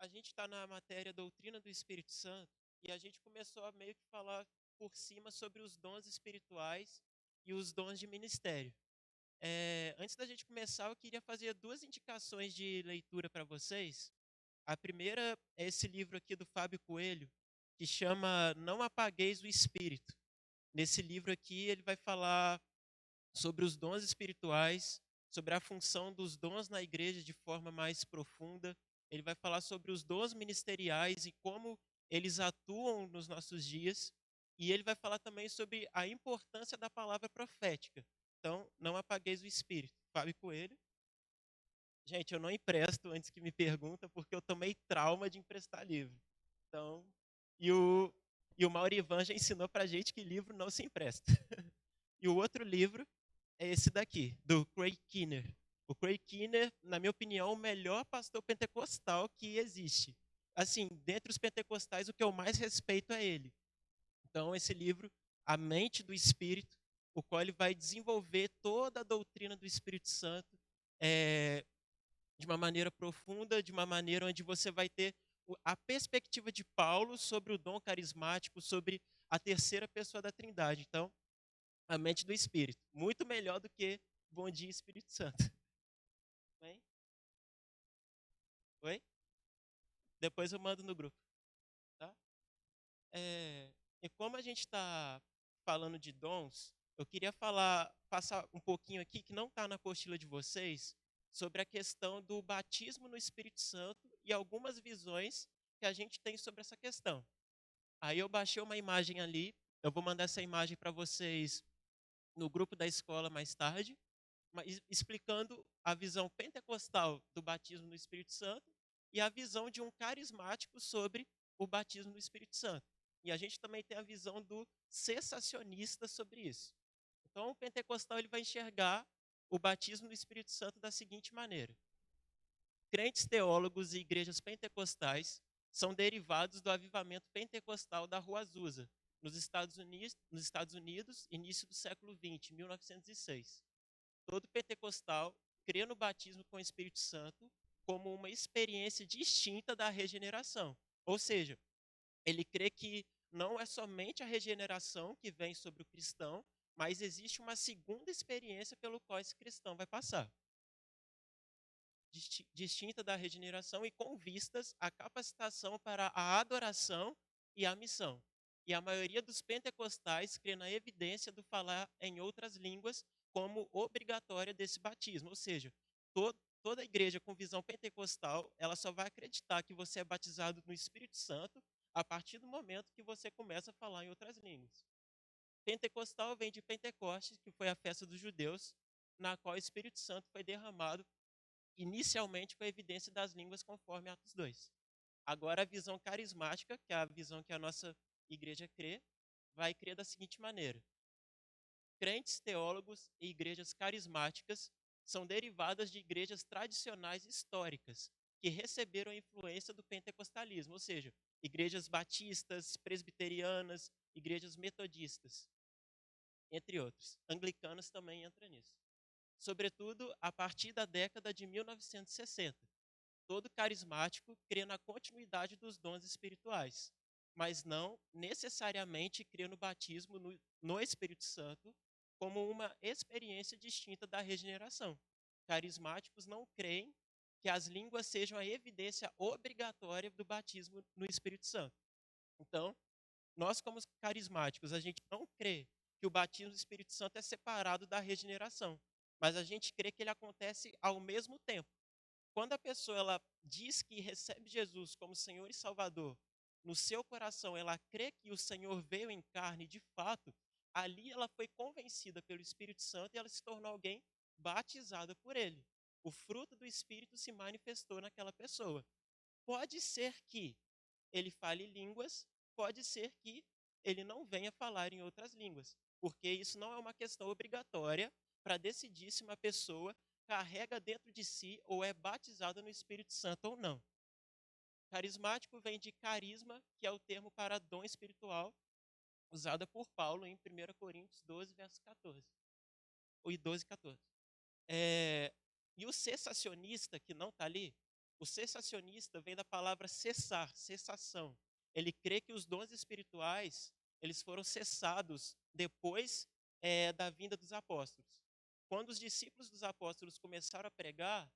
a gente está na matéria Doutrina do Espírito Santo e a gente começou a meio que falar por cima sobre os dons espirituais e os dons de ministério. Antes da gente começar, eu queria fazer duas indicações de leitura para vocês. A primeira é esse livro aqui do Fábio Coelho, que chama Não Apagueis o Espírito. Nesse livro aqui, ele vai falar sobre os dons espirituais, sobre a função dos dons na igreja de forma mais profunda. Ele vai falar sobre os dons ministeriais e como eles atuam nos nossos dias. E ele vai falar também sobre a importância da palavra profética. Então, não apagueis o espírito. Fábio Coelho. Gente, eu não empresto antes que me pergunta, porque eu tomei trauma de emprestar livro. Então, e o, e o Maurivan já ensinou pra gente que livro não se empresta. E o outro livro é esse daqui, do Craig Keener. O Craig Keener, na minha opinião, é o melhor pastor pentecostal que existe. Assim, dentre os pentecostais, o que eu mais respeito é ele. Então, esse livro, A Mente do Espírito, o qual ele vai desenvolver toda a doutrina do Espírito Santo é, de uma maneira profunda, de uma maneira onde você vai ter a perspectiva de Paulo sobre o dom carismático, sobre a terceira pessoa da Trindade. Então, a mente do Espírito. Muito melhor do que Bom Dia Espírito Santo. Bem? Oi? Depois eu mando no grupo. Tá? E como a gente está falando de dons, eu queria passar um pouquinho aqui, que não está na apostila de vocês, sobre a questão do batismo no Espírito Santo e algumas visões que a gente tem sobre essa questão. Aí eu baixei uma imagem ali, eu vou mandar essa imagem para vocês no grupo da escola mais tarde, explicando a visão pentecostal do batismo no Espírito Santo e a visão de um carismático sobre o batismo no Espírito Santo. E a gente também tem a visão do cessacionista sobre isso. Então, o pentecostal ele vai enxergar o batismo no Espírito Santo da seguinte maneira: crentes teólogos e igrejas pentecostais são derivados do avivamento pentecostal da Rua Azusa, nos Estados Unidos, início do século XX, 1906. Todo pentecostal crê no batismo com o Espírito Santo como uma experiência distinta da regeneração. Ou seja, ele crê que não é somente a regeneração que vem sobre o cristão, mas existe uma segunda experiência pelo qual esse cristão vai passar. Distinta da regeneração e com vistas à capacitação para a adoração e a missão. E a maioria dos pentecostais crê na evidência do falar em outras línguas como obrigatória desse batismo. Ou seja, toda igreja com visão pentecostal, ela só vai acreditar que você é batizado no Espírito Santo a partir do momento que você começa a falar em outras línguas. Pentecostal vem de Pentecostes, que foi a festa dos judeus, na qual o Espírito Santo foi derramado inicialmente com a evidência das línguas conforme Atos 2. Agora a visão carismática, que é a visão que a nossa igreja crê, vai crer da seguinte maneira: crentes, teólogos e igrejas carismáticas são derivadas de igrejas tradicionais históricas, que receberam a influência do pentecostalismo, ou seja, igrejas batistas, presbiterianas, igrejas metodistas, entre outros. Anglicanos também entram nisso. Sobretudo a partir da década de 1960. Todo carismático crê na continuidade dos dons espirituais, mas não necessariamente crê no batismo no Espírito Santo como uma experiência distinta da regeneração. Carismáticos não creem que as línguas sejam a evidência obrigatória do batismo no Espírito Santo. Então, nós como carismáticos, a gente não crê que o batismo do Espírito Santo é separado da regeneração, mas a gente crê que ele acontece ao mesmo tempo. Quando a pessoa ela diz que recebe Jesus como Senhor e Salvador, no seu coração ela crê que o Senhor veio em carne de fato, ali ela foi convencida pelo Espírito Santo e ela se tornou alguém batizada por ele. O fruto do Espírito se manifestou naquela pessoa. Pode ser que ele fale línguas, pode ser que ele não venha falar em outras línguas, porque isso não é uma questão obrigatória para decidir se uma pessoa carrega dentro de si ou é batizada no Espírito Santo ou não. Carismático vem de carisma, que é o termo para dom espiritual, usada por Paulo em 1 Coríntios 12, verso 14. Ou 12, 14. E o cessacionista, que não está ali, O cessacionista vem da palavra cessar, cessação. Ele crê que os dons espirituais eles foram cessados depois da vinda dos apóstolos. Quando os discípulos dos apóstolos começaram a pregar,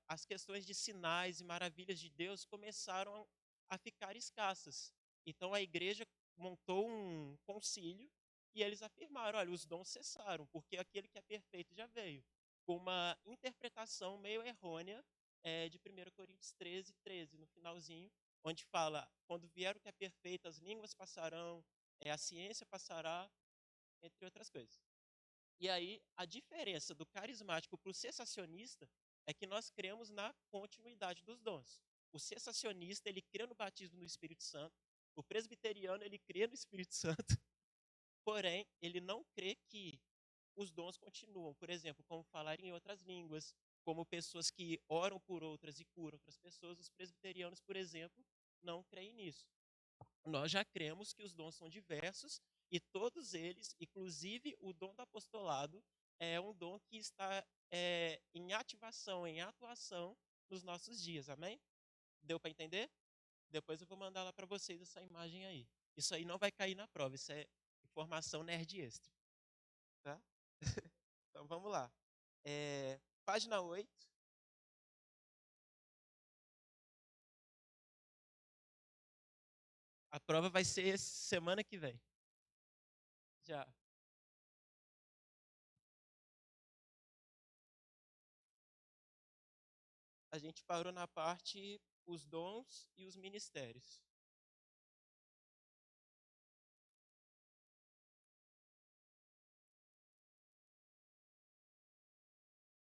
as questões de sinais e maravilhas de Deus começaram a ficar escassas. Então a igreja montou um concílio e eles afirmaram: olha, os dons cessaram, porque aquele que é perfeito já veio. Com uma interpretação meio errônea de 1 Coríntios 13, 13, no finalzinho, onde fala: quando vier o que é perfeito, as línguas passarão, a ciência passará, entre outras coisas. E aí, a diferença do carismático para o cessacionista é que nós cremos na continuidade dos dons. O cessacionista, ele crê no batismo no Espírito Santo. O presbiteriano, ele crê no Espírito Santo. Porém, ele não crê que os dons continuam. Por exemplo, como falar em outras línguas, como pessoas que oram por outras e curam outras pessoas. Os presbiterianos, por exemplo, não creem nisso. Nós já cremos que os dons são diversos e todos eles, inclusive o dom do apostolado, é um dom que está em ativação, em atuação nos nossos dias. Amém? Deu para entender? Depois eu vou mandar lá para vocês essa imagem aí. Isso aí não vai cair na prova, isso é informação nerd extra. Tá? Então vamos lá. Página 8. A prova vai ser semana que vem. Já. A gente parou na parte os dons e os ministérios.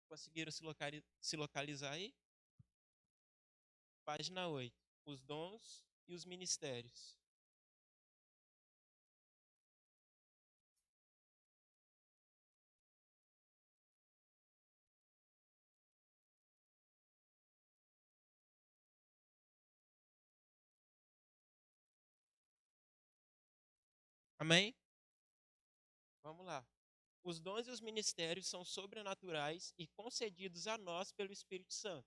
Conseguiram se localizar aí? Página 8. Os dons e os ministérios. Amém? Vamos lá. Os dons e os ministérios são sobrenaturais e concedidos a nós pelo Espírito Santo.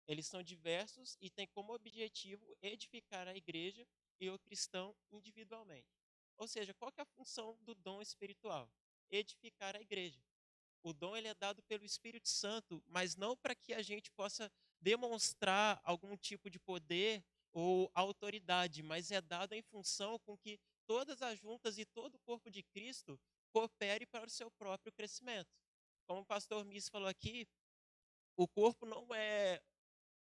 Eles são diversos e têm como objetivo edificar a igreja e o cristão individualmente. Ou seja, qual que é a função do dom espiritual? Edificar a igreja. O dom ele é dado pelo Espírito Santo, mas não para que a gente possa demonstrar algum tipo de poder ou autoridade, mas é dado em função com que todas as juntas e todo o corpo de Cristo coopere para o seu próprio crescimento. Como o pastor Miss falou aqui, o corpo não é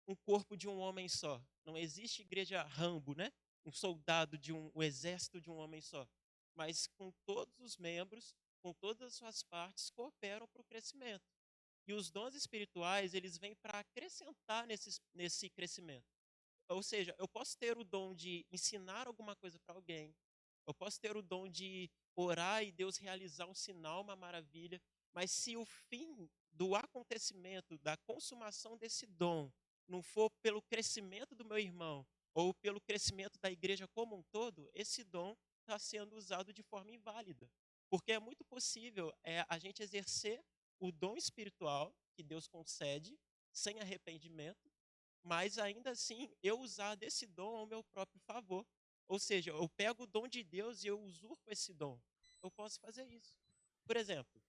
um corpo de um homem só. Não existe igreja Rambo, né? Um soldado de um exército de um homem só. Mas com todos os membros, com todas as suas partes, cooperam para o crescimento. E os dons espirituais, eles vêm para acrescentar nesse crescimento. Ou seja, eu posso ter o dom de ensinar alguma coisa para alguém, eu posso ter o dom de orar e Deus realizar um sinal, uma maravilha, mas se o fim do acontecimento, da consumação desse dom, não for pelo crescimento do meu irmão ou pelo crescimento da igreja como um todo, esse dom está sendo usado de forma inválida. Porque é muito possível a gente exercer o dom espiritual que Deus concede sem arrependimento, mas ainda assim eu usar desse dom ao meu próprio favor. Ou seja, eu pego o dom de Deus e eu usurpo esse dom. Eu posso fazer isso. Por exemplo,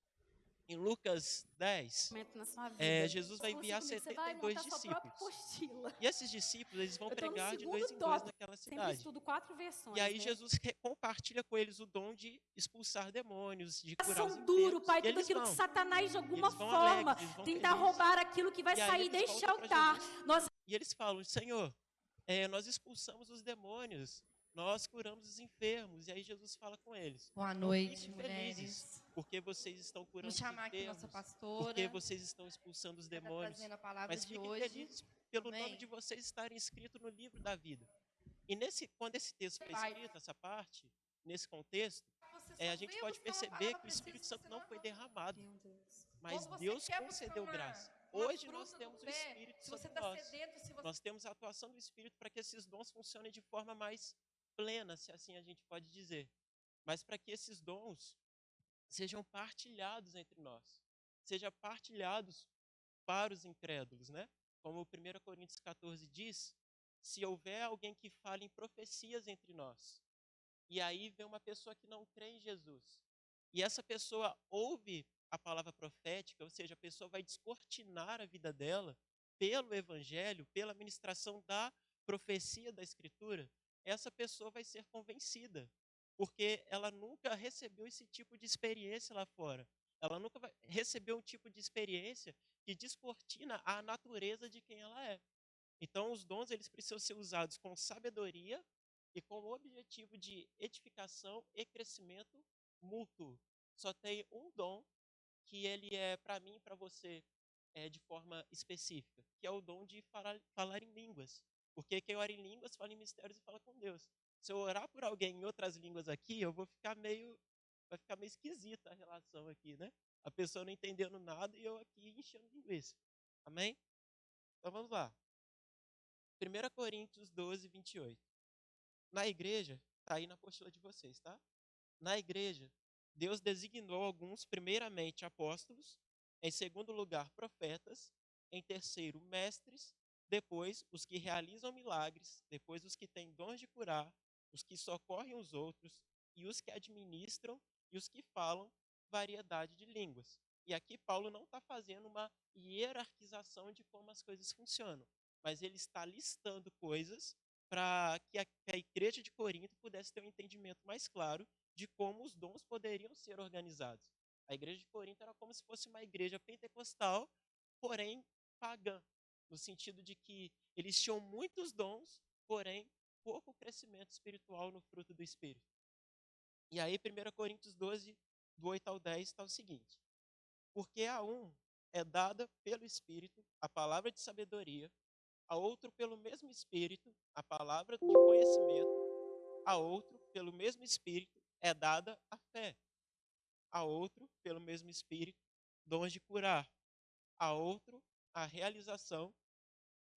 em Lucas 10, Na sua vida. Jesus vai enviar Comigo, você vai 72 montar sua própria discípulos. apostila. E esses discípulos, eles vão Eu estou no pregar de dois segundo em dois tópico. naquela Sempre cidade. estudo 4 E versões, aí né? Jesus compartilha com eles o dom de expulsar demônios, de curar os São duro, enfermos. Pai, E tudo eles aquilo que vão. Satanás de E alguma eles vão forma alegres, eles vão tentar felizes. roubar aquilo que vai E aí sair eles deste voltam para altar. Jesus. Nós E eles falam: Senhor, nós expulsamos os demônios, nós curamos os enfermos. E aí Jesus fala com eles: Boa não noite, fiquem felizes, mulheres. porque vocês estão curando Vamos os chamar aqui nossa enfermos, porque pastora, vocês estão expulsando os que está demônios. trazendo a palavra Mas de fiquem hoje. felizes pelo nome Amém? de vocês estarem escritos no livro da vida. E quando esse texto foi Pai, escrito, essa parte, nesse contexto, você só a gente veio pode buscar uma perceber palavra que o precisa Espírito e Santo você não vai foi voltar. derramado, Meu Deus. mas Quando você Deus quer buscar concedeu graça. uma Hoje nós fruta do temos o pé, Espírito se você sobre está nós. sedento, se você... Nós temos a atuação do Espírito para que esses dons funcionem de forma mais plena, se assim a gente pode dizer. Mas para que esses dons sejam partilhados entre nós, sejam partilhados para os incrédulos, né? Como 1 Coríntios 14 diz, se houver alguém que fale em profecias entre nós, e aí vem uma pessoa que não crê em Jesus, e essa pessoa ouve a palavra profética, ou seja, a pessoa vai descortinar a vida dela pelo evangelho, pela ministração da profecia da escritura, essa pessoa vai ser convencida, porque ela nunca recebeu esse tipo de experiência lá fora. Ela nunca recebeu um tipo de experiência que descortina a natureza de quem ela é. Então, os dons eles precisam ser usados com sabedoria e com o objetivo de edificação e crescimento mútuo. Só tem um dom que ele é para mim e para você de forma específica, que é o dom de falar em línguas. Porque quem ora em línguas fala em mistérios e fala com Deus. Se eu orar por alguém em outras línguas aqui, eu vou ficar meio vai ficar meio esquisita a relação aqui, né? A pessoa não entendendo nada e eu aqui enchendo linguiça. Amém? Então vamos lá. 1 Coríntios 12, 28. Na igreja, está aí na apostila de vocês, tá? Na igreja, Deus designou alguns, primeiramente, apóstolos, em segundo lugar, profetas, em terceiro, mestres, depois, os que realizam milagres, depois, os que têm dons de curar, os que socorrem os outros, e os que administram, e os que falam variedade de línguas. E aqui Paulo não está fazendo uma hierarquização de como as coisas funcionam, mas ele está listando coisas para que a igreja de Corinto pudesse ter um entendimento mais claro de como os dons poderiam ser organizados. A igreja de Corinto era como se fosse uma igreja pentecostal, porém pagã, no sentido de que eles tinham muitos dons, porém pouco crescimento espiritual no fruto do Espírito. E aí, 1 Coríntios 12, do 8 ao 10, está o seguinte: porque a um é dada pelo Espírito a palavra de sabedoria, a outro pelo mesmo Espírito a palavra de conhecimento, a outro pelo mesmo Espírito é dada a fé, a outro pelo mesmo Espírito dons de curar, a outro a realização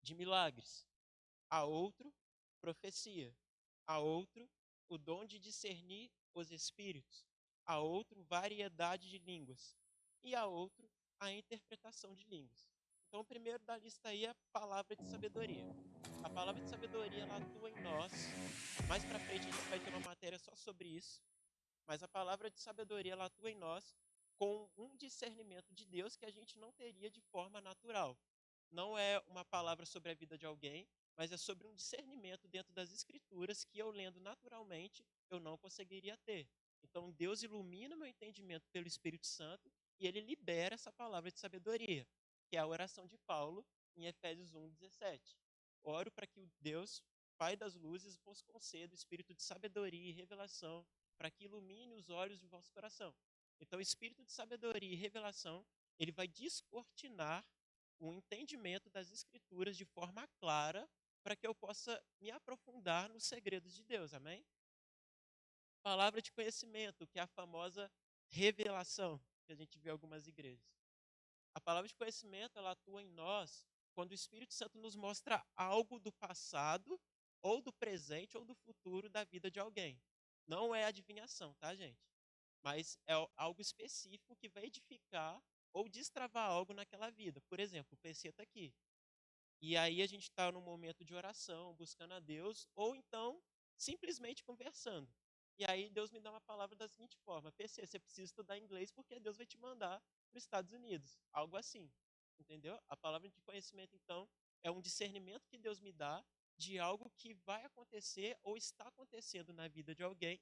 de milagres, a outro profecia, a outro o dom de discernir os espíritos, a outro variedade de línguas e a outro a interpretação de línguas. Então, o primeiro da lista aí é a palavra de sabedoria. A palavra de sabedoria ela atua em nós. Mais para frente a gente vai ter uma matéria só sobre isso. Mas a palavra de sabedoria ela atua em nós com um discernimento de Deus que a gente não teria de forma natural. Não é uma palavra sobre a vida de alguém, mas é sobre um discernimento dentro das escrituras que eu lendo naturalmente eu não conseguiria ter. Então Deus ilumina meu entendimento pelo Espírito Santo e ele libera essa palavra de sabedoria, que é a oração de Paulo em Efésios 1:17. Oro para que o Deus, Pai das luzes, vos conceda o espírito de sabedoria e revelação, para que ilumine os olhos de vosso coração. Então, o espírito de sabedoria e revelação, ele vai descortinar o entendimento das escrituras de forma clara, para que eu possa me aprofundar nos segredos de Deus, amém? Palavra de conhecimento, que é a famosa revelação, que a gente vê em algumas igrejas. A palavra de conhecimento, ela atua em nós quando o Espírito Santo nos mostra algo do passado, ou do presente, ou do futuro da vida de alguém. Não é adivinhação, tá, gente? Mas é algo específico que vai edificar ou destravar algo naquela vida. Por exemplo, o PC está aqui. E aí a gente está num momento de oração, buscando a Deus, ou então simplesmente conversando. E aí Deus me dá uma palavra da seguinte forma: PC, você precisa estudar inglês porque Deus vai te mandar para os Estados Unidos. Algo assim. Entendeu? A palavra de conhecimento, então, é um discernimento que Deus me dá de algo que vai acontecer ou está acontecendo na vida de alguém,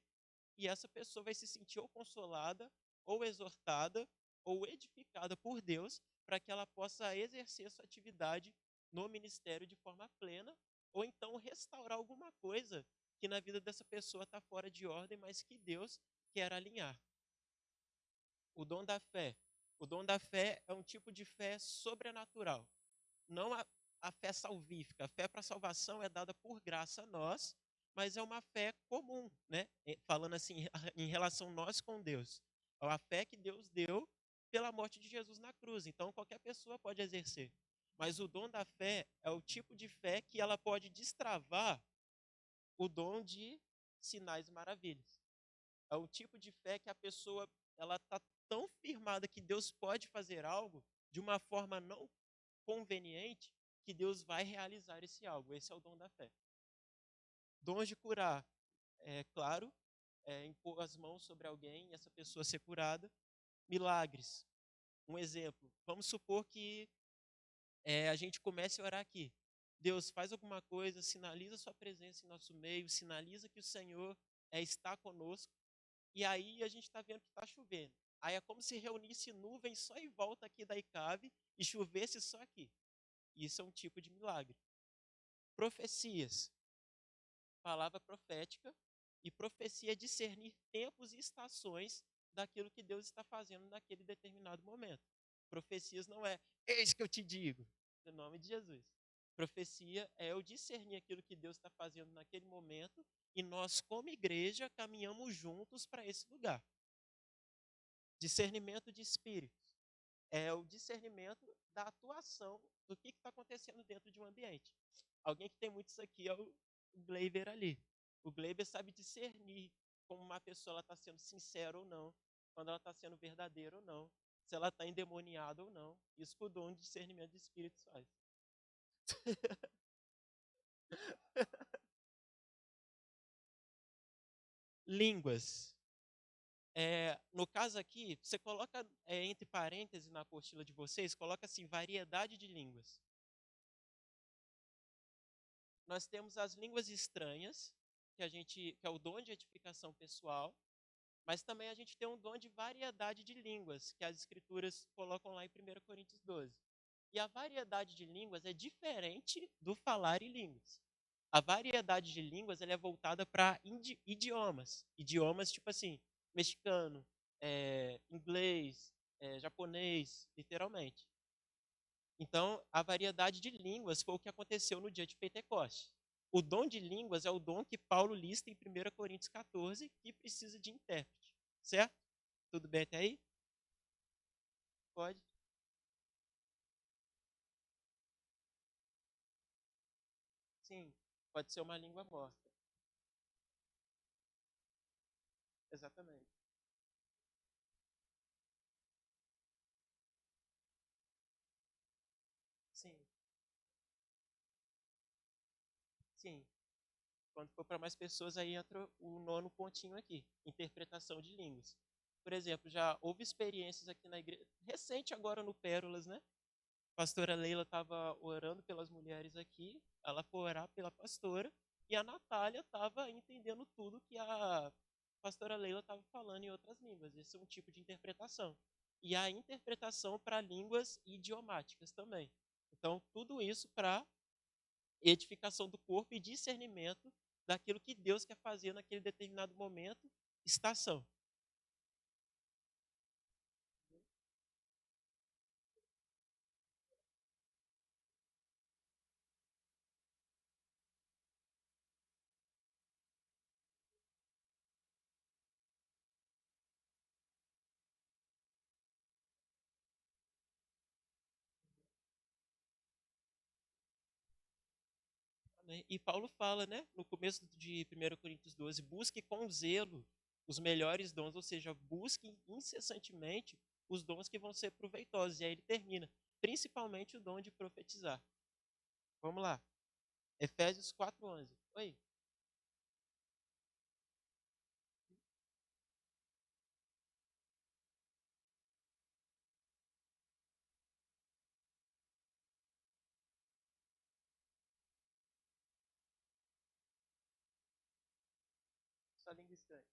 e essa pessoa vai se sentir ou consolada, ou exortada, ou edificada por Deus, para que ela possa exercer sua atividade no ministério de forma plena, ou então restaurar alguma coisa que na vida dessa pessoa está fora de ordem, mas que Deus quer alinhar. O dom da fé. O dom da fé é um tipo de fé sobrenatural. Não a fé salvífica. A fé para a salvação é dada por graça a nós, mas é uma fé comum, né? Falando assim, em relação nós com Deus. É a fé que Deus deu pela morte de Jesus na cruz. Então, qualquer pessoa pode exercer. Mas o dom da fé é o tipo de fé que ela pode destravar o dom de sinais e maravilhas. É o tipo de fé que a pessoa ela está tão firmada que Deus pode fazer algo de uma forma não conveniente, que Deus vai realizar esse algo. Esse é o dom da fé. Dons de curar, é claro, impor as mãos sobre alguém e essa pessoa ser curada. Milagres, um exemplo. Vamos supor que a gente comece a orar aqui. Deus, faz alguma coisa, sinaliza sua presença em nosso meio, sinaliza que o Senhor está conosco. E aí a gente está vendo que está chovendo. Aí é como se reunisse nuvens só em volta aqui da Icave e chovesse só aqui. Isso é um tipo de milagre. Profecias, palavra profética, e profecia é discernir tempos e estações daquilo que Deus está fazendo naquele determinado momento. Profecias não é, eis que eu te digo, em nome de Jesus. Profecia é eu discernir aquilo que Deus está fazendo naquele momento e nós, como igreja, caminhamos juntos para esse lugar. Discernimento de espíritos é o discernimento da atuação do que está acontecendo dentro de um ambiente. Alguém que tem muito isso aqui é o Gleiber ali. O Gleiber sabe discernir como uma pessoa está sendo sincera ou não, quando ela está sendo verdadeira ou não, se ela está endemoniada ou não. Isso que o dom de discernimento de espíritos faz. Línguas. No caso aqui, você coloca entre parênteses na apostila de vocês, coloca assim, variedade de línguas. Nós temos as línguas estranhas, que é o dom de edificação pessoal, mas também a gente tem um dom de variedade de línguas, que as escrituras colocam lá em 1 Coríntios 12. E a variedade de línguas é diferente do falar em línguas. A variedade de línguas ela é voltada para idiomas. Idiomas tipo assim, mexicano, inglês, japonês, literalmente. Então, a variedade de línguas foi o que aconteceu no dia de Pentecostes. O dom de línguas é o dom que Paulo lista em 1 Coríntios 14, que precisa de intérprete. Certo? Tudo bem até aí? Pode? Sim. Pode ser uma língua morta. Exatamente. Sim. Sim. Quando for para mais pessoas, aí entra o nono pontinho aqui, interpretação de línguas. Por exemplo, já houve experiências aqui na igreja, recente agora no Pérolas, né? A pastora Leila estava orando pelas mulheres aqui, ela foi orar pela pastora, e a Natália estava entendendo tudo que a pastora Leila estava falando em outras línguas. Esse é um tipo de interpretação. E a interpretação para línguas idiomáticas também. Então, tudo isso para edificação do corpo e discernimento daquilo que Deus quer fazer naquele determinado momento, estação. E Paulo fala, né, no começo de 1 Coríntios 12, busque com zelo os melhores dons, ou seja, busque incessantemente os dons que vão ser proveitosos. E aí ele termina, principalmente o dom de profetizar. Vamos lá. Efésios 4:11. Oi? Só língua estranha.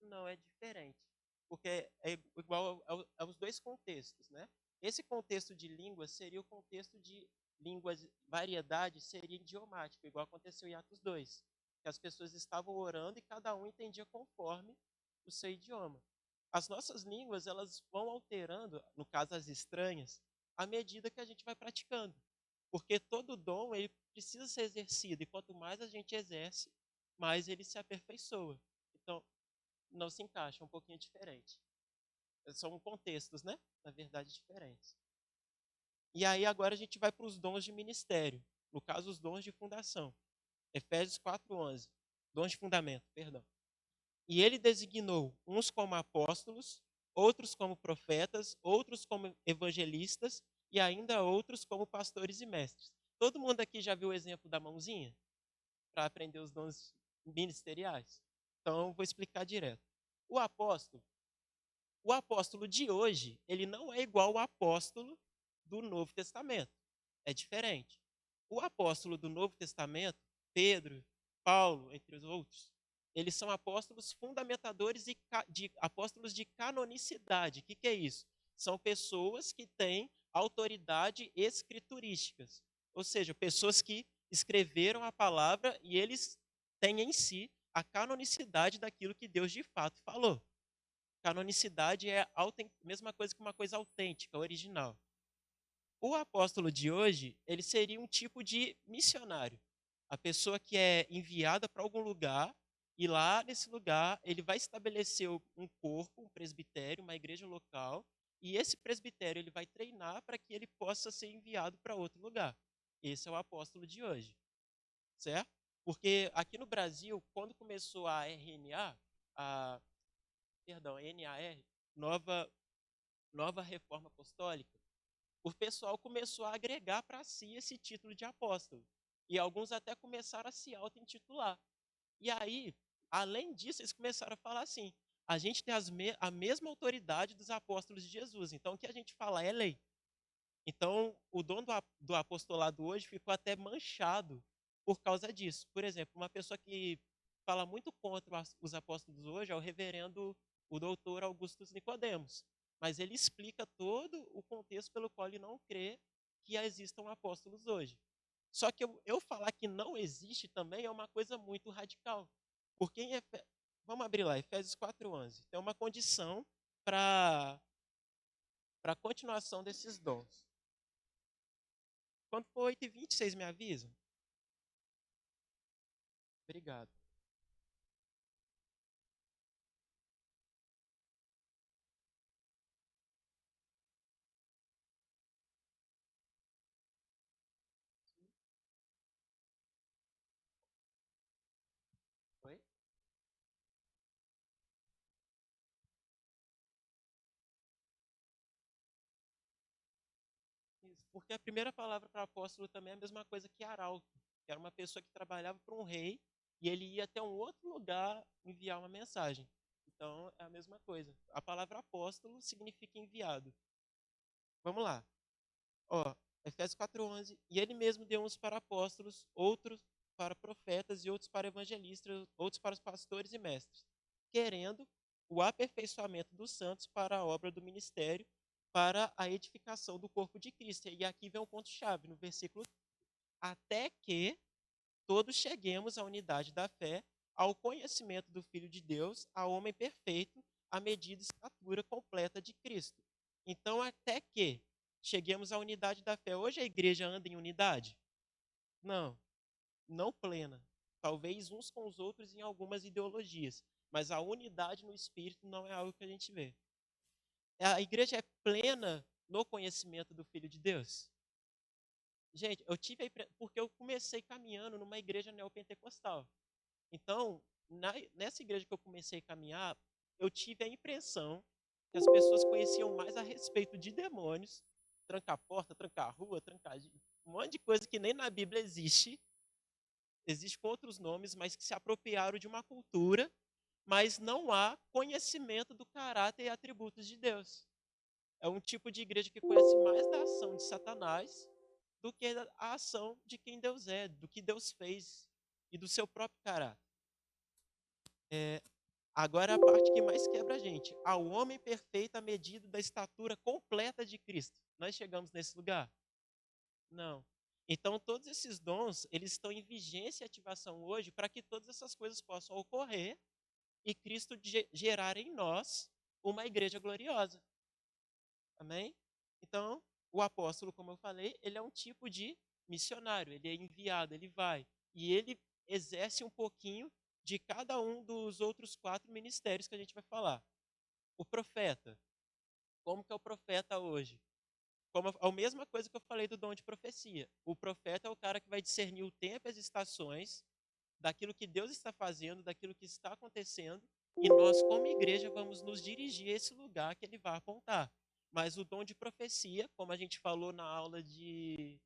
Não, é diferente. Porque é igual aos dois contextos, né? Esse contexto de língua seria o contexto de línguas, variedade seria idiomático, igual aconteceu em Atos 2, que as pessoas estavam orando e cada um entendia conforme o seu idioma. As nossas línguas, elas vão alterando, no caso as estranhas, à medida que a gente vai praticando. Porque todo dom, ele precisa ser exercido, e quanto mais a gente exerce, mais ele se aperfeiçoa. Então, não se encaixa, é um pouquinho diferente. São contextos, né? Na verdade, diferentes. E aí agora a gente vai para os dons de ministério. No caso, os dons de fundação. Efésios 4:11. Dons de fundamento, perdão. E ele designou uns como apóstolos, outros como profetas, outros como evangelistas e ainda outros como pastores e mestres. Todo mundo aqui já viu o exemplo da mãozinha para aprender os dons ministeriais? Então, vou explicar direto. O apóstolo, o apóstolo de hoje, ele não é igual ao apóstolo do Novo Testamento. É diferente. O apóstolo do Novo Testamento, Pedro, Paulo, entre os outros, eles são apóstolos fundamentadores e de apóstolos de canonicidade. O que é isso? São pessoas que têm autoridade escriturísticas, ou seja, pessoas que escreveram a palavra e eles têm em si a canonicidade daquilo que Deus de fato falou. Canonicidade é a mesma coisa que uma coisa autêntica, original. O apóstolo de hoje, ele seria um tipo de missionário. A pessoa que é enviada para algum lugar e lá nesse lugar ele vai estabelecer um corpo, um presbitério, uma igreja local, e esse presbitério ele vai treinar para que ele possa ser enviado para outro lugar. Esse é o apóstolo de hoje, certo? Porque aqui no Brasil, quando começou a RNA, a, perdão, a NAR, nova, nova reforma apostólica, o pessoal começou a agregar para si esse título de apóstolo. E alguns até começaram a se auto-intitular. E aí, além disso, eles começaram a falar assim: a gente tem a mesma autoridade dos apóstolos de Jesus, então o que a gente fala é lei. Então, o dom do apostolado hoje ficou até manchado por causa disso. Por exemplo, uma pessoa que fala muito contra os apóstolos hoje é o reverendo, o doutor Augusto Nicodemos. Mas ele explica todo o contexto pelo qual ele não crê que existam apóstolos hoje. Só que eu falar que não existe também é uma coisa muito radical. Porque vamos abrir lá, Efésios 4:11. Tem uma condição para a continuação desses dons. Quando for 8h20, vocês me avisam? Obrigado. Oi? Isso. Porque a primeira palavra para apóstolo também é a mesma coisa que arauto, que era uma pessoa que trabalhava para um rei e ele ia até um outro lugar enviar uma mensagem. Então é a mesma coisa. A palavra apóstolo significa enviado. Vamos lá. Ó, Efésios 4:11. E ele mesmo deu uns para apóstolos, outros para profetas e outros para evangelistas, outros para os pastores e mestres, querendo o aperfeiçoamento dos santos para a obra do ministério, para a edificação do corpo de Cristo. E aqui vem um ponto-chave, no versículo: até que todos cheguemos à unidade da fé, ao conhecimento do Filho de Deus, ao homem perfeito, à medida e estatura completa de Cristo. Então, até que cheguemos à unidade da fé. Hoje a igreja anda em unidade? Não, não plena. Talvez uns com os outros em algumas ideologias, mas a unidade no espírito não é algo que a gente vê. A igreja é plena no conhecimento do Filho de Deus? Gente, eu tive porque eu comecei caminhando numa igreja neopentecostal. Então, nessa igreja que eu comecei a caminhar, eu tive a impressão que as pessoas conheciam mais a respeito de demônios, trancar porta, trancar rua, trancar um monte de coisa que nem na Bíblia existe com outros nomes, mas que se apropriaram de uma cultura, mas não há conhecimento do caráter e atributos de Deus. É um tipo de igreja que conhece mais da ação de Satanás do que a ação de quem Deus é, do que Deus fez e do seu próprio caráter. É, agora é a parte que mais quebra a gente. Ao homem perfeito à medida da estatura completa de Cristo. Nós chegamos nesse lugar? Não. Então, todos esses dons, eles estão em vigência e ativação hoje para que todas essas coisas possam ocorrer e Cristo gerar em nós uma igreja gloriosa. Amém? Então, o apóstolo, como eu falei, ele é um tipo de missionário, ele é enviado, ele vai. E ele exerce um pouquinho de cada um dos outros 4 ministérios que a gente vai falar. O profeta. Como que é o profeta hoje? Como a mesma coisa que eu falei do dom de profecia. O profeta é o cara que vai discernir o tempo e as estações daquilo que Deus está fazendo, daquilo que está acontecendo, E nós, como igreja, vamos nos dirigir a esse lugar que ele vai apontar. Mas o dom de profecia, como a gente falou na aula de.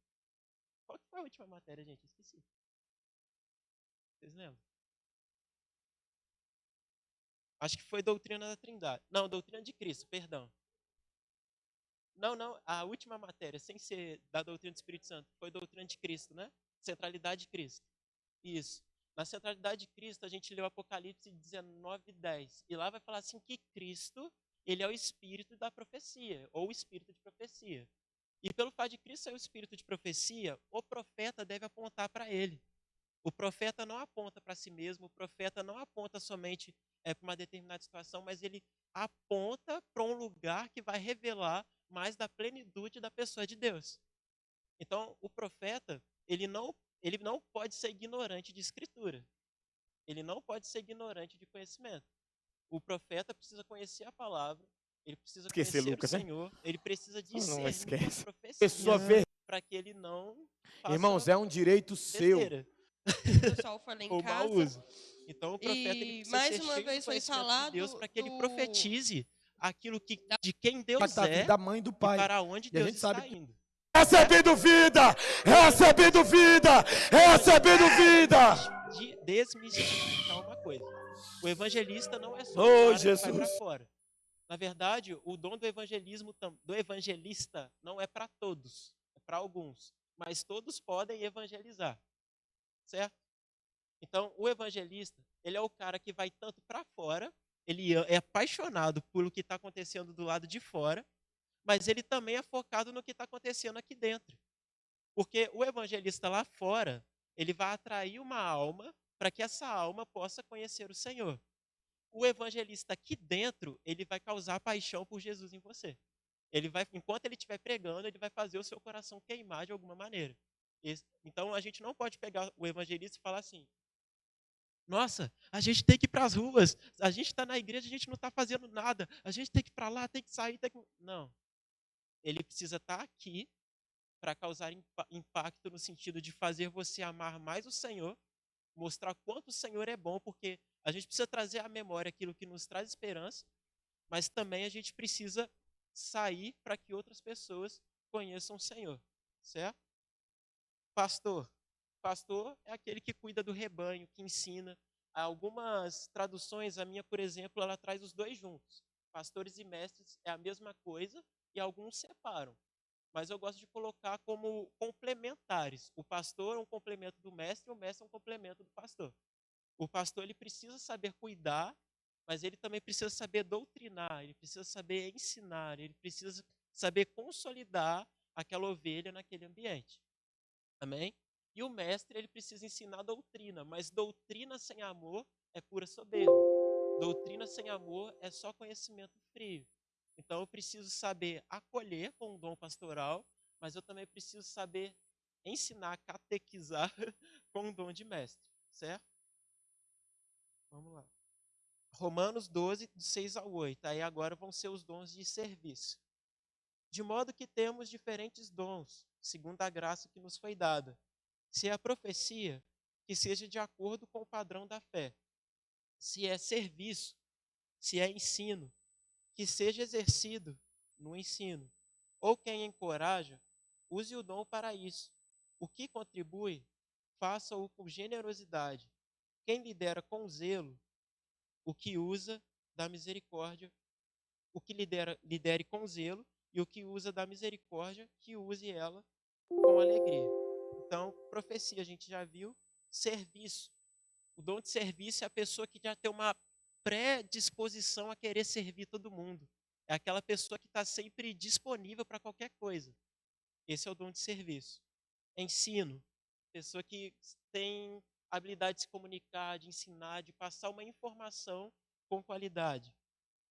Qual que foi a última matéria, gente? Esqueci. Vocês lembram? Acho que foi doutrina da Trindade. Não, doutrina de Cristo, perdão. Não, não, a última matéria, sem ser da doutrina do Espírito Santo, foi doutrina de Cristo, né? Centralidade de Cristo. Isso. Na centralidade de Cristo, a gente leu Apocalipse 19:10. E lá vai falar assim que Cristo, ele é o espírito da profecia, ou o espírito de profecia. E pelo fato de Cristo ser o espírito de profecia, o profeta deve apontar para ele. O profeta não aponta para si mesmo, o profeta não aponta somente para uma determinada situação, mas ele aponta para um lugar que vai revelar mais da plenitude da pessoa de Deus. Então, o profeta, ele não pode ser ignorante de escritura. Ele não pode ser ignorante de conhecimento. O profeta precisa conhecer a palavra, ele precisa Esquecer conhecer o Lucas, né? Senhor, ele precisa Não discernir a esquece. profecia Pessoa ver. para que ele não faça Irmãos, é um direito seu. besteira O pessoal foi lá em ou mau casa. uso. Então, o profeta ele E precisa mais ser uma cheio do vez foi conhecimento de Deus falado para que ele profetize aquilo que, de quem Deus Tá vindo é da mãe do e pai. para onde E a Deus gente sabe está que indo. recebendo vida, recebendo vida, recebendo vida. Desmistificar uma coisa. O evangelista não é só Oh, o cara que vai Jesus. para fora. Na verdade, o dom do evangelismo do evangelista não é para todos, é para alguns, mas todos podem evangelizar, certo? Então, o evangelista, ele é o cara que vai tanto para fora, ele é apaixonado pelo que está acontecendo do lado de fora, mas ele também é focado no que está acontecendo aqui dentro. Porque o evangelista lá fora, ele vai atrair uma alma para que essa alma possa conhecer o Senhor. O evangelista aqui dentro, ele vai causar paixão por Jesus em você. Ele vai, enquanto ele estiver pregando, ele vai fazer o seu coração queimar de alguma maneira. Então a gente não pode pegar o evangelista e falar assim: nossa, a gente tem que ir para as ruas, a gente está na igreja, a gente não está fazendo nada, a gente tem que ir para lá, tem que sair, tem que... Não. Ele precisa estar aqui para causar impacto no sentido de fazer você amar mais o Senhor, mostrar quanto o Senhor é bom, porque a gente precisa trazer à memória aquilo que nos traz esperança, mas também a gente precisa sair para que outras pessoas conheçam o Senhor, certo? Pastor. Pastor é aquele que cuida do rebanho, que ensina. Algumas traduções, a minha, por exemplo, ela traz os dois juntos. Pastores e mestres é a mesma coisa e alguns separam. Mas eu gosto de colocar como complementares. O pastor é um complemento do mestre e o mestre é um complemento do pastor. O pastor ele precisa saber cuidar, mas ele também precisa saber doutrinar, ele precisa saber ensinar, ele precisa saber consolidar aquela ovelha naquele ambiente. Amém? E o mestre, ele precisa ensinar doutrina, mas doutrina sem amor é pura soberba. Doutrina sem amor é só conhecimento frio. Então eu preciso saber acolher com o dom pastoral, mas eu também preciso saber ensinar, catequizar com o dom de mestre, certo? Vamos lá. Romanos 12, do 6 ao 8. Aí agora vão ser os dons de serviço. De modo que temos diferentes dons, segundo a graça que nos foi dada. Se é a profecia, que seja de acordo com o padrão da fé. Se é serviço, se é ensino, que seja exercido no ensino. Ou quem encoraja, use o dom para isso. O que contribui, faça-o com generosidade. Quem lidera com zelo, o que usa da misericórdia, o que lidere com zelo, e o que usa da misericórdia, que use ela com alegria. Então, profecia a gente já viu, serviço. O dom de serviço é a pessoa que já tem uma predisposição a querer servir todo mundo. É aquela pessoa que está sempre disponível para qualquer coisa. Esse é o dom de serviço. Ensino, pessoa que tem habilidade de se comunicar, de ensinar, de passar uma informação com qualidade.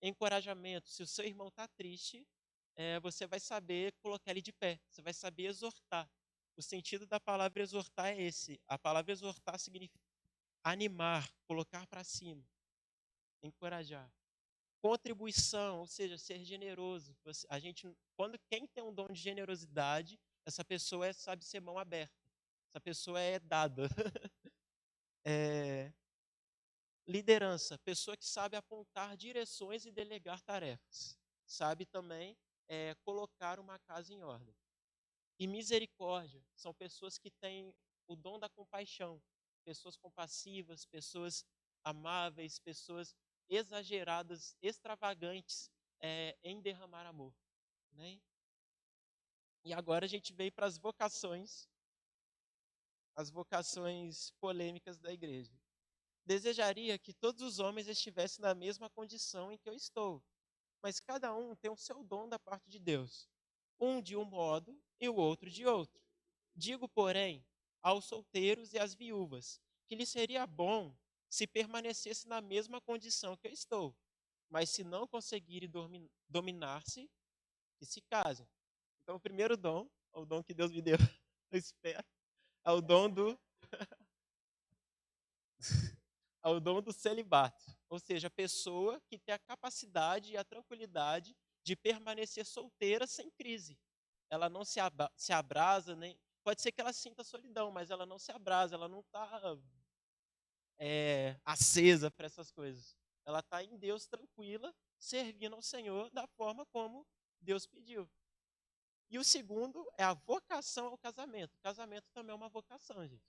Encorajamento, se o seu irmão está triste, você vai saber colocar ele de pé, você vai saber exortar. O sentido da palavra exortar é esse. A palavra exortar significa animar, colocar para cima, encorajar. Contribuição, ou seja, ser generoso. Quem tem um dom de generosidade, essa pessoa sabe ser mão aberta. Essa pessoa é dada. Liderança, pessoa que sabe apontar direções e delegar tarefas. Sabe também colocar uma casa em ordem. E misericórdia, são pessoas que têm o dom da compaixão. Pessoas compassivas, pessoas amáveis, pessoas exageradas, extravagantes em derramar amor. Né? E agora a gente vem para as vocações polêmicas da igreja. Desejaria que todos os homens estivessem na mesma condição em que eu estou, mas cada um tem o seu dom da parte de Deus, um de um modo e o outro de outro. Digo, porém, aos solteiros e às viúvas, que lhes seria bom se permanecesse na mesma condição que eu estou, mas se não conseguirem dominar-se, que se casem. Então, o primeiro dom, o dom que Deus me deu, eu espero, é o dom do ao dom do celibato, ou seja, a pessoa que tem a capacidade e a tranquilidade de permanecer solteira sem crise. Ela não se abrasa, nem pode ser que ela sinta solidão, mas ela não se abrasa, ela não está acesa para essas coisas. Ela está em Deus tranquila, servindo ao Senhor da forma como Deus pediu. E o segundo é a vocação ao casamento. Casamento também é uma vocação, gente.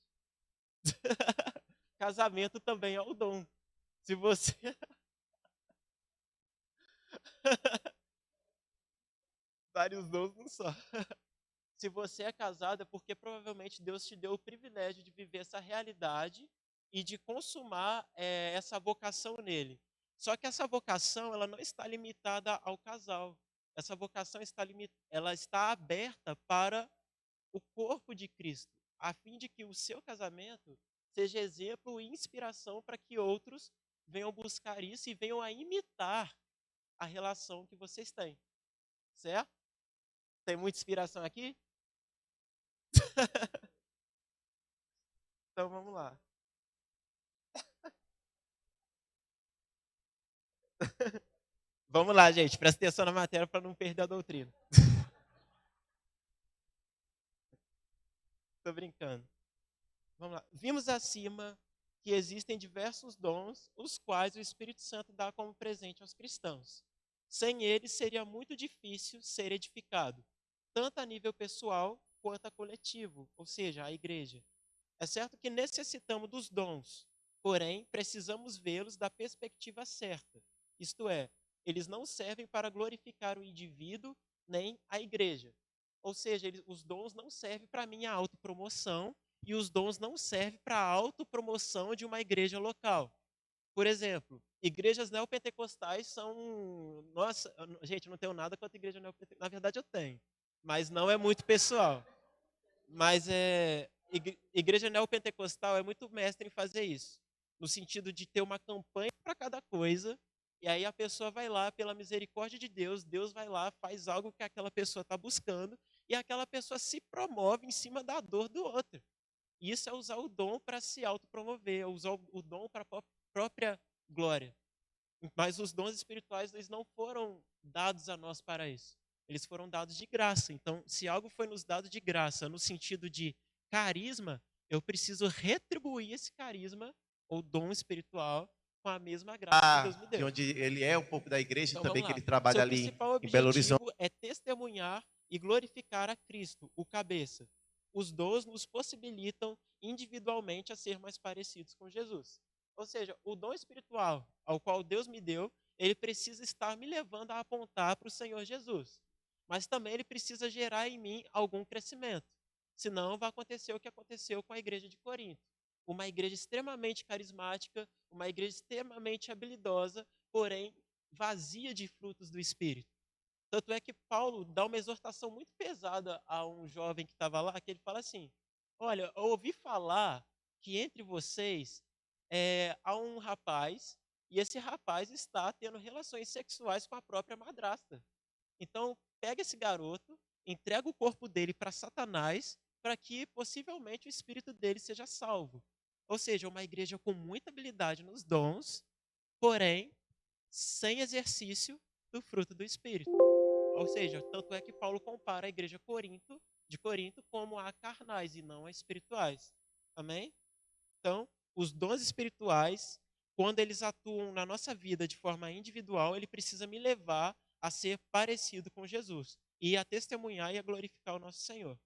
Casamento também é o dom. Se você vários dons não só. Se você é casado, é porque provavelmente Deus te deu o privilégio de viver essa realidade e de consumar essa vocação nele. Só que essa vocação, ela não está limitada ao casal. Essa vocação ela está aberta para o corpo de Cristo, a fim de que o seu casamento seja exemplo e inspiração para que outros venham buscar isso e venham a imitar a relação que vocês têm. Certo? Tem muita inspiração aqui? Então vamos lá. Vamos lá, gente. Presta atenção na matéria para não perder a doutrina. Estou brincando. Vamos lá. Vimos acima que existem diversos dons, os quais o Espírito Santo dá como presente aos cristãos. Sem eles, seria muito difícil ser edificado, tanto a nível pessoal quanto a coletivo, ou seja, a igreja. É certo que necessitamos dos dons, porém, precisamos vê-los da perspectiva certa. Isto é, eles não servem para glorificar o indivíduo nem a igreja. Ou seja, os dons não servem para a minha autopromoção e os dons não servem para a autopromoção de uma igreja local. Por exemplo, igrejas neopentecostais são. Nossa, gente, eu não tenho nada contra a igreja neopentecostal. Na verdade, eu tenho. Mas não é muito pessoal. Mas igreja neopentecostal é muito mestre em fazer isso. No sentido de ter uma campanha para cada coisa. E aí a pessoa vai lá, pela misericórdia de Deus, Deus vai lá, faz algo que aquela pessoa está buscando. E aquela pessoa se promove em cima da dor do outro. Isso é usar o dom para se autopromover, é usar o dom para a própria glória. Mas os dons espirituais, eles não foram dados a nós para isso. Eles foram dados de graça. Então, se algo foi nos dado de graça, no sentido de carisma, eu preciso retribuir esse carisma ou dom espiritual com a mesma graça que Deus me De deu. onde ele é um pouco da igreja, Então, também vamos que lá. ele trabalha Seu ali principal em Belo Horizonte. objetivo é testemunhar e glorificar a Cristo, o cabeça. Os dons nos possibilitam individualmente a ser mais parecidos com Jesus. Ou seja, o dom espiritual ao qual Deus me deu, ele precisa estar me levando a apontar para o Senhor Jesus. Mas também ele precisa gerar em mim algum crescimento. Senão vai acontecer o que aconteceu com a igreja de Corinto. Uma igreja extremamente carismática, uma igreja extremamente habilidosa, porém vazia de frutos do Espírito. Tanto é que Paulo dá uma exortação muito pesada a um jovem que estava lá, que ele fala assim, olha, eu ouvi falar que entre vocês há um rapaz, e esse rapaz está tendo relações sexuais com a própria madrasta. Então, pega esse garoto, entrega o corpo dele para Satanás, para que possivelmente o espírito dele seja salvo. Ou seja, uma igreja com muita habilidade nos dons, porém, sem exercício do fruto do Espírito. Ou seja, tanto é que Paulo compara a igreja de Corinto como a carnais e não a espirituais. Amém? Então, os dons espirituais, quando eles atuam na nossa vida de forma individual, ele precisa me levar a ser parecido com Jesus e a testemunhar e a glorificar o nosso Senhor.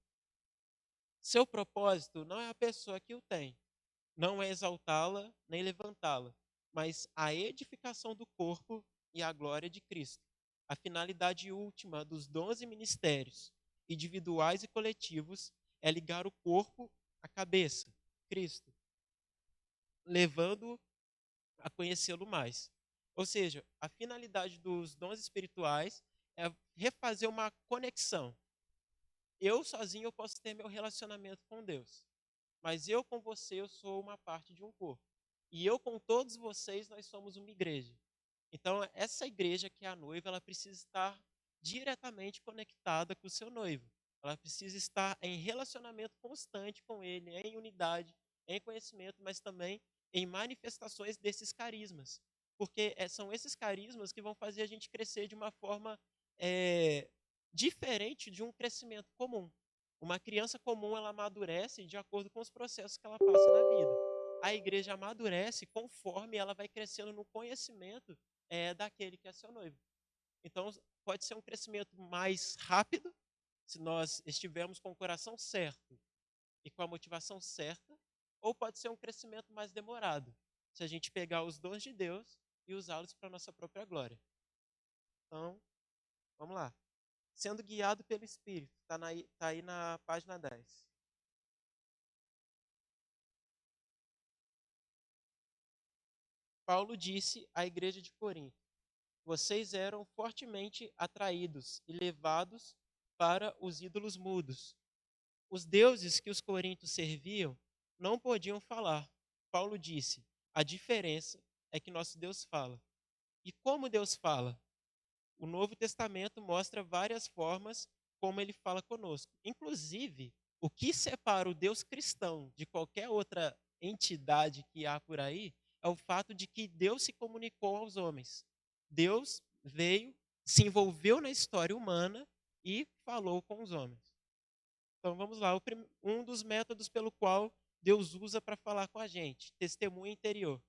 Seu propósito não é a pessoa que o tem, não é exaltá-la nem levantá-la, mas a edificação do corpo e a glória de Cristo. A finalidade última dos 12 ministérios, individuais e coletivos, é ligar o corpo à cabeça, Cristo, levando-o a conhecê-lo mais. Ou seja, a finalidade dos dons espirituais é refazer uma conexão. Eu sozinho eu posso ter meu relacionamento com Deus, mas eu com você eu sou uma parte de um corpo. E eu com todos vocês nós somos uma igreja. Então essa igreja que é a noiva, ela precisa estar diretamente conectada com o seu noivo. Ela precisa estar em relacionamento constante com ele, em unidade, em conhecimento, mas também em manifestações desses carismas. Porque são esses carismas que vão fazer a gente crescer de uma forma eh, diferente de um crescimento comum. Uma criança comum, ela amadurece de acordo com os processos que ela passa na vida. A igreja amadurece conforme ela vai crescendo no conhecimento daquele que é seu noivo. Então, pode ser um crescimento mais rápido, se nós estivermos com o coração certo e com a motivação certa, ou pode ser um crescimento mais demorado, se a gente pegar os dons de Deus e usá-los para a nossa própria glória. Então, vamos lá. Sendo guiado pelo Espírito, está tá aí na página 10. Paulo disse à igreja de Corinto: vocês eram fortemente atraídos e levados para os ídolos mudos. Os deuses que os coríntios serviam não podiam falar. Paulo disse: a diferença é que nosso Deus fala. E como Deus fala? O Novo Testamento mostra várias formas como ele fala conosco. Inclusive, o que separa o Deus cristão de qualquer outra entidade que há por aí é o fato de que Deus se comunicou aos homens. Deus veio, se envolveu na história humana e falou com os homens. Então vamos lá, um dos métodos pelo qual Deus usa para falar com a gente, testemunho interior.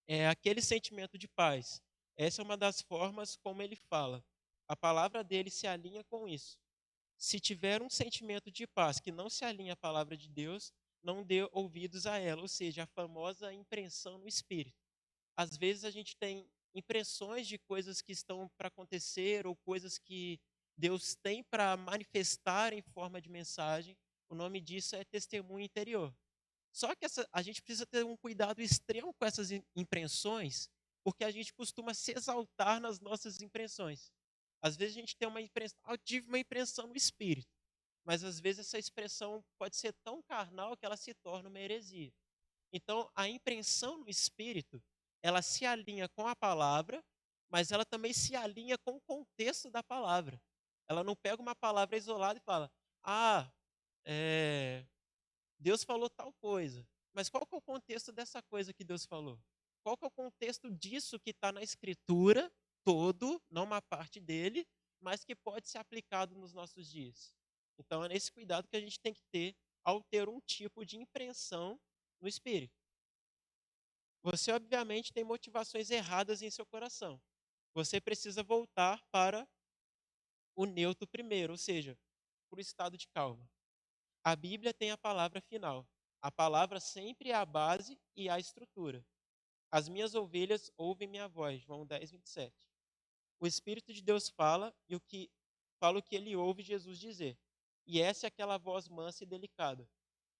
É aquele sentimento de paz. Essa é uma das formas como ele fala. A palavra dele se alinha com isso. Se tiver um sentimento de paz que não se alinha à palavra de Deus, não dê ouvidos a ela, ou seja, a famosa impressão no espírito. Às vezes a gente tem impressões de coisas que estão para acontecer ou coisas que Deus tem para manifestar em forma de mensagem. O nome disso é testemunho interior. Só que a gente precisa ter um cuidado extremo com essas impressões, porque a gente costuma se exaltar nas nossas impressões. Às vezes a gente tem uma impressão, eu tive uma impressão no espírito, mas às vezes essa expressão pode ser tão carnal que ela se torna uma heresia. Então, a impressão no espírito, ela se alinha com a palavra, mas ela também se alinha com o contexto da palavra. Ela não pega uma palavra isolada e fala, ah, é, Deus falou tal coisa. Mas qual que é o contexto dessa coisa que Deus falou? Qual que é o contexto disso que está na Escritura, todo, não uma parte dele, mas que pode ser aplicado nos nossos dias? Então, é nesse cuidado que a gente tem que ter ao ter um tipo de impressão no Espírito. Você, obviamente, tem motivações erradas em seu coração. Você precisa voltar para o neutro primeiro, ou seja, para o estado de calma. A Bíblia tem a palavra final. A palavra sempre é a base e a estrutura. As minhas ovelhas ouvem minha voz, João 10, 27. O Espírito de Deus fala o que ele ouve Jesus dizer. E essa é aquela voz mansa e delicada.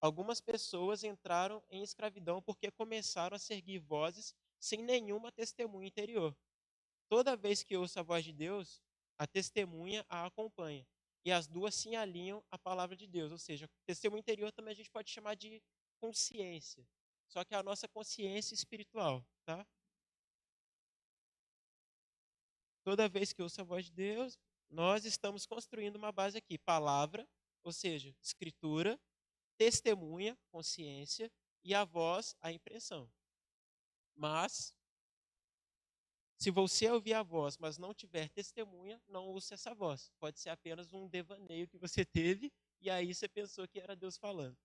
Algumas pessoas entraram em escravidão porque começaram a seguir vozes sem nenhuma testemunha interior. Toda vez que ouço a voz de Deus, a testemunha a acompanha. E as duas se alinham à palavra de Deus. Ou seja, testemunho interior também a gente pode chamar de consciência. Só que é a nossa consciência espiritual, tá? Toda vez que ouço a voz de Deus, nós estamos construindo uma base aqui. Palavra, ou seja, escritura, testemunha, consciência, e a voz, a impressão. Mas, se você ouvir a voz, mas não tiver testemunha, não ouça essa voz. Pode ser apenas um devaneio que você teve, e aí você pensou que era Deus falando.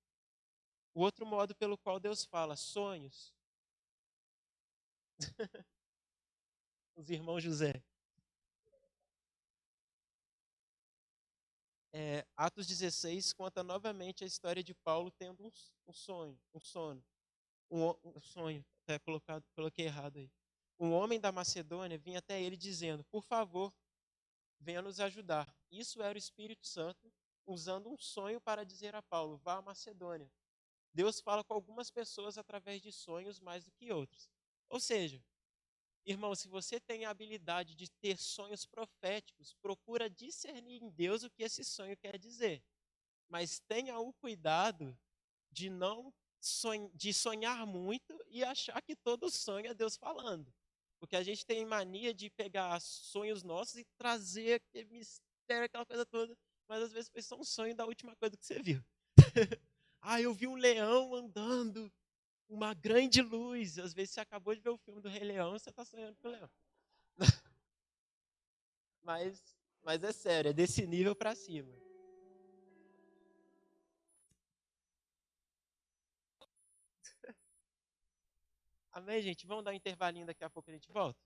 O outro modo pelo qual Deus fala, sonhos. Os irmãos José. Atos 16 conta novamente a história de Paulo tendo um sonho, um sono, um sonho, até coloquei errado aí. Um homem da Macedônia vinha até ele dizendo: por favor, venha nos ajudar. Isso era o Espírito Santo usando um sonho para dizer a Paulo: vá à Macedônia. Deus fala com algumas pessoas através de sonhos mais do que outros. Ou seja, irmão, se você tem a habilidade de ter sonhos proféticos, procura discernir em Deus o que esse sonho quer dizer. Mas tenha o cuidado de não de sonhar muito e achar que todo sonho é Deus falando. Porque a gente tem mania de pegar sonhos nossos e trazer aquele mistério, aquela coisa toda, mas às vezes foi só um sonho da última coisa que você viu. Eu vi um leão andando, uma grande luz. Às vezes você acabou de ver o filme do Rei Leão e você está sonhando com o leão. Mas é sério, é desse nível para cima. Amém, gente? Vamos dar um intervalinho, daqui a pouco a gente volta?